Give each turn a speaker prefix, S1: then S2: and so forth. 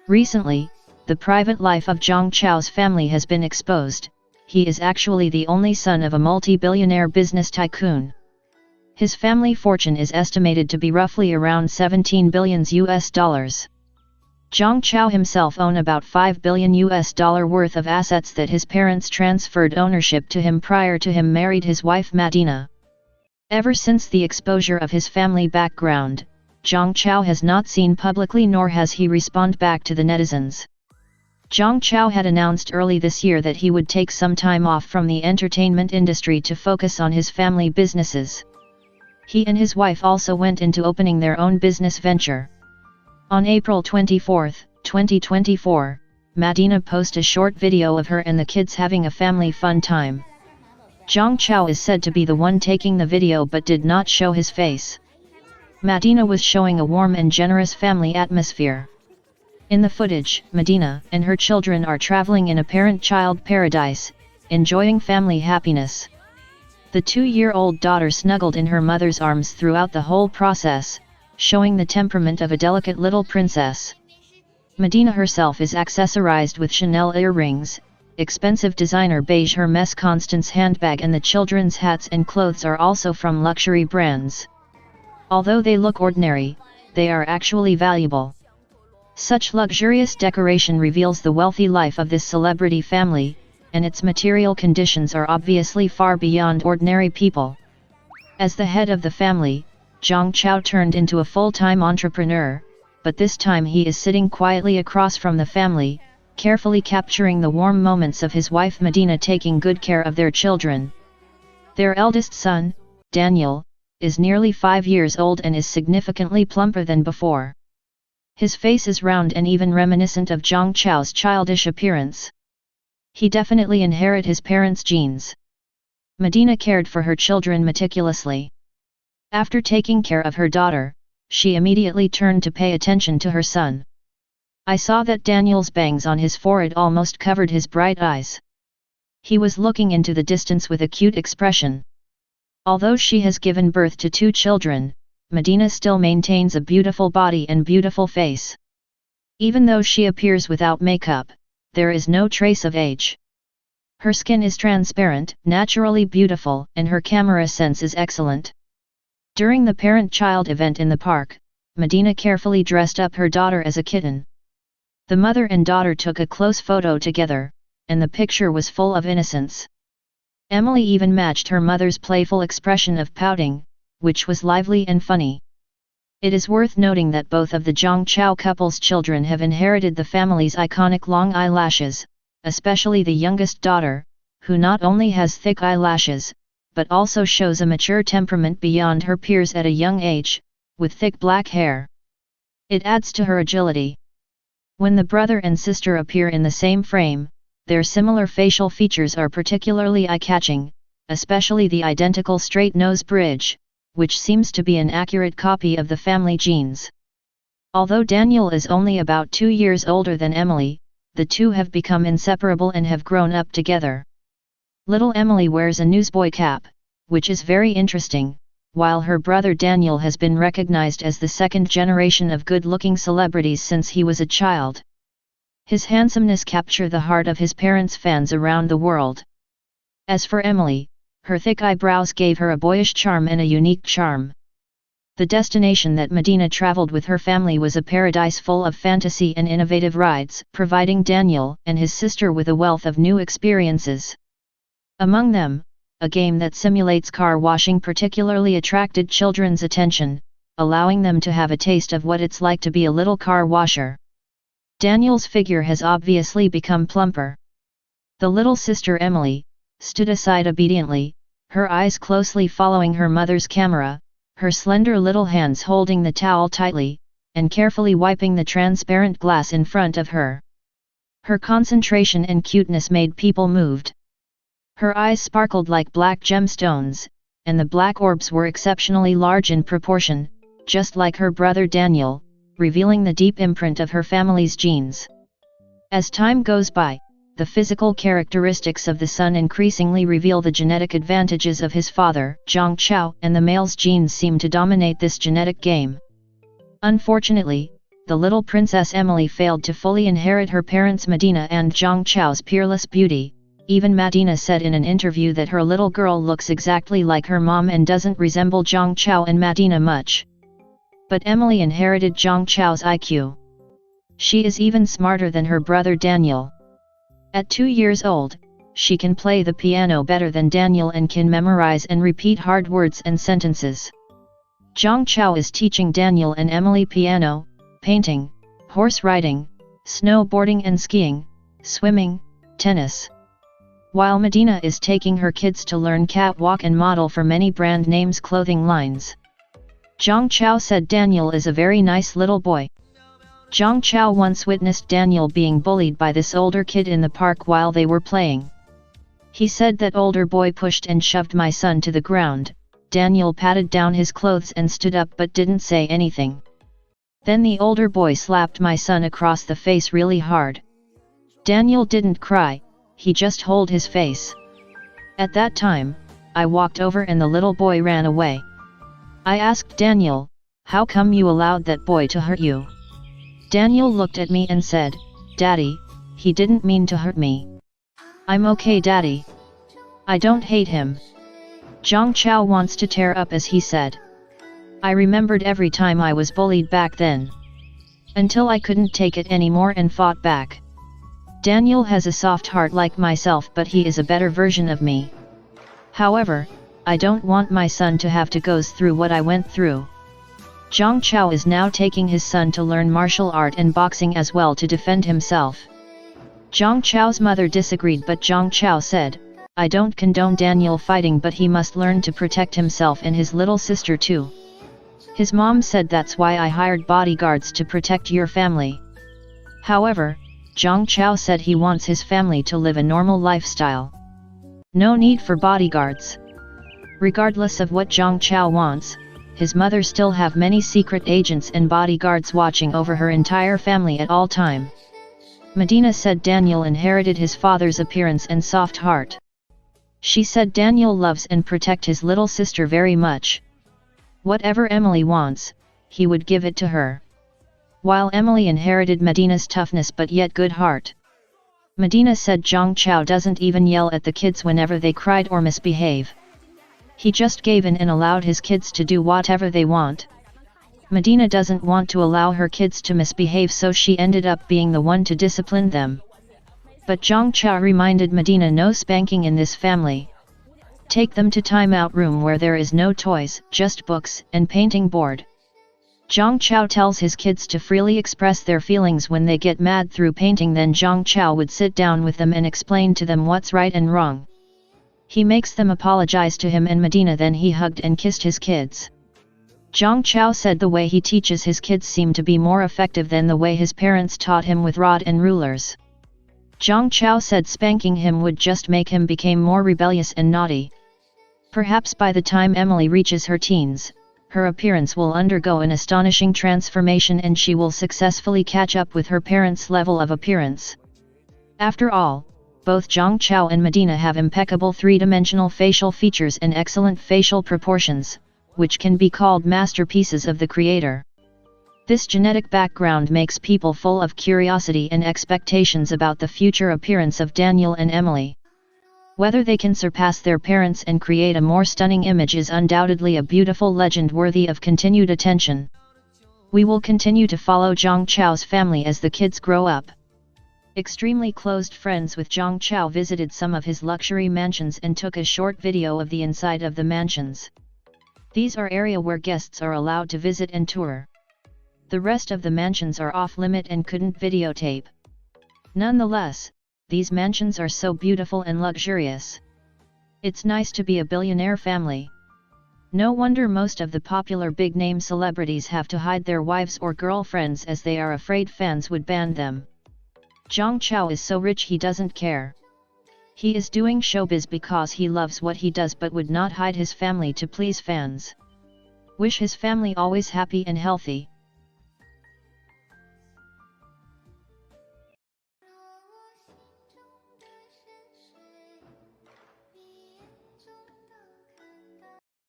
S1: Recently, the private life of Zhang Chao's family has been exposed. He is actually the only son of a multi-billionaire business tycoon. His family fortune is estimated to be roughly around $17 billion. Zhang Chao himself owns about $5 billion worth of assets that his parents transferred ownership to him prior to him married his wife Madina. Ever since the exposure of his family background, Zhang Chao has not seen publicly nor has he responded back to the netizens. Zhang Chao had announced early this year that he would take some time off from the entertainment industry to focus on his family businesses. He and his wife also went into opening their own business venture. On April 24, 2024, Madina posted a short video of her and the kids having a family fun time. Zhang Chao is said to be the one taking the video but did not show his face. Madina was showing a warm and generous family atmosphere. In the footage, Madina and her children are traveling in a parent-child paradise, enjoying family happiness. The 2-year-old daughter snuggled in her mother's arms throughout the whole process, showing the temperament of a delicate little princess. Madina herself is accessorized with Chanel earrings, expensive designer beige Hermès Constance handbag, and the children's hats and clothes are also from luxury brands. Although they look ordinary, they are actually valuable. Such luxurious decoration reveals the wealthy life of this celebrity family, and its material conditions are obviously far beyond ordinary people. As the head of the family, Zhang Chao turned into a full-time entrepreneur, but this time he is sitting quietly across from the family, carefully capturing the warm moments of his wife Madina taking good care of their children. Their eldest son, Daniel, is nearly 5 years old and is significantly plumper than before. His face is round and even reminiscent of Zhang Chao's childish appearance. He definitely inherited his parents' genes. Madina cared for her children meticulously. After taking care of her daughter, she immediately turned to pay attention to her son. I saw that Daniel's bangs on his forehead almost covered his bright eyes. He was looking into the distance with a cute expression. Although she has given birth to 2 children, Madina still maintains a beautiful body and beautiful face. Even though she appears without makeup, there is no trace of age. Her skin is transparent, naturally beautiful, and her camera sense is excellent. During the parent-child event in the park, Madina carefully dressed up her daughter as a kitten. The mother and daughter took a close photo together, and the picture was full of innocence. Emily even matched her mother's playful expression of pouting, which was lively and funny. It is worth noting that both of the Zhang Chao couple's children have inherited the family's iconic long eyelashes, especially the youngest daughter, who not only has thick eyelashes, but also shows a mature temperament beyond her peers at a young age, with thick black hair. It adds to her agility. When the brother and sister appear in the same frame, their similar facial features are particularly eye-catching, especially the identical straight nose bridge, which seems to be an accurate copy of the family genes. Although Daniel is only about 2 years older than Emily, the two have become inseparable and have grown up together. Little Emily wears a newsboy cap, which is very interesting, while her brother Daniel has been recognized as the second generation of good-looking celebrities since he was a child. His handsomeness captured the heart of his parents' fans around the world. As for Emily, her thick eyebrows gave her a boyish charm and a unique charm. The destination that Madina traveled with her family was a paradise full of fantasy and innovative rides, providing Daniel and his sister with a wealth of new experiences. Among them, a game that simulates car washing particularly attracted children's attention, allowing them to have a taste of what it's like to be a little car washer. Daniel's figure has obviously become plumper. The little sister Emily stood aside obediently, her eyes closely following her mother's camera, her slender little hands holding the towel tightly, and carefully wiping the transparent glass in front of her. Her concentration and cuteness made people moved. Her eyes sparkled like black gemstones, and the black orbs were exceptionally large in proportion, just like her brother Daniel, revealing the deep imprint of her family's genes. As time goes by, the physical characteristics of the son increasingly reveal the genetic advantages of his father, Zhang Chao, and the male's genes seem to dominate this genetic game. Unfortunately, the little princess Emily failed to fully inherit her parents' Medina and Zhang Chao's peerless beauty. Even Medina said in an interview that her little girl looks exactly like her mom and doesn't resemble Zhang Chao and Medina much. But Emily inherited Zhang Chao's IQ. She is even smarter than her brother Daniel. At 2 years old, she can play the piano better than Daniel and can memorize and repeat hard words and sentences. Zhang Chao is teaching Daniel and Emily piano, painting, horse riding, snowboarding and skiing, swimming, tennis. While Medina is taking her kids to learn catwalk and model for many brand names clothing lines. Zhang Chao said Daniel is a very nice little boy. Zhang Chao once witnessed Daniel being bullied by this older kid in the park while they were playing. He said that older boy pushed and shoved my son to the ground. Daniel patted down his clothes and stood up but didn't say anything. Then the older boy slapped my son across the face really hard. Daniel didn't cry, he just held his face. At that time, I walked over and the little boy ran away. I asked Daniel, "How come you allowed that boy to hurt you?" Daniel looked at me and said, "Daddy, he didn't mean to hurt me. I'm okay, Daddy. I don't hate him." Zhang Chao wants to tear up, as he said. I remembered every time I was bullied back then. Until I couldn't take it anymore and fought back. Daniel has a soft heart like myself, but he is a better version of me. However, I don't want my son to have to go through what I went through. Zhang Chao is now taking his son to learn martial art and boxing as well to defend himself. Zhang Chao's mother disagreed, but Zhang Chao said, "I don't condone Daniel fighting, but he must learn to protect himself and his little sister too." His mom said, "That's why I hired bodyguards to protect your family." However, Zhang Chao said he wants his family to live a normal lifestyle. No need for bodyguards. Regardless of what Zhang Chao wants, his mother still have many secret agents and bodyguards watching over her entire family at all time. Medina said Daniel inherited his father's appearance and soft heart. She said Daniel loves and protect his little sister very much. Whatever Emily wants, he would give it to her. While Emily inherited Medina's toughness but yet good heart. Medina said Zhang Chao doesn't even yell at the kids whenever they cried or misbehave. He just gave in and allowed his kids to do whatever they want. Medina doesn't want to allow her kids to misbehave, so she ended up being the one to discipline them. But Zhang Chao reminded Medina, no spanking in this family. Take them to timeout room where there is no toys, just books and painting board. Zhang Chao tells his kids to freely express their feelings when they get mad through painting. Then Zhang Chao would sit down with them and explain to them what's right and wrong. He makes them apologize to him and Medina, then he hugged and kissed his kids. Zhang Chao said the way he teaches his kids seem to be more effective than the way his parents taught him with rod and rulers. Zhang Chao said spanking him would just make him become more rebellious and naughty. Perhaps by the time Emily reaches her teens, her appearance will undergo an astonishing transformation and she will successfully catch up with her parents' level of appearance. After all, both Zhang Chao and Medina have impeccable three-dimensional facial features and excellent facial proportions, which can be called masterpieces of the creator. This genetic background makes people full of curiosity and expectations about the future appearance of Daniel and Emily. Whether they can surpass their parents and create a more stunning image is undoubtedly a beautiful legend worthy of continued attention. We will continue to follow Zhang Chao's family as the kids grow up. Extremely close friends with Zhang Chao visited some of his luxury mansions and took a short video of the inside of the mansions. These are area where guests are allowed to visit and tour. The rest of the mansions are off-limit and couldn't videotape. Nonetheless, these mansions are so beautiful and luxurious. It's nice to be a billionaire family. No wonder most of the popular big-name celebrities have to hide their wives or girlfriends as they are afraid fans would ban them. Zhang Chao is so rich he doesn't care. He is doing showbiz because he loves what he does but would not hide his family to please fans. Wish his family always happy and healthy.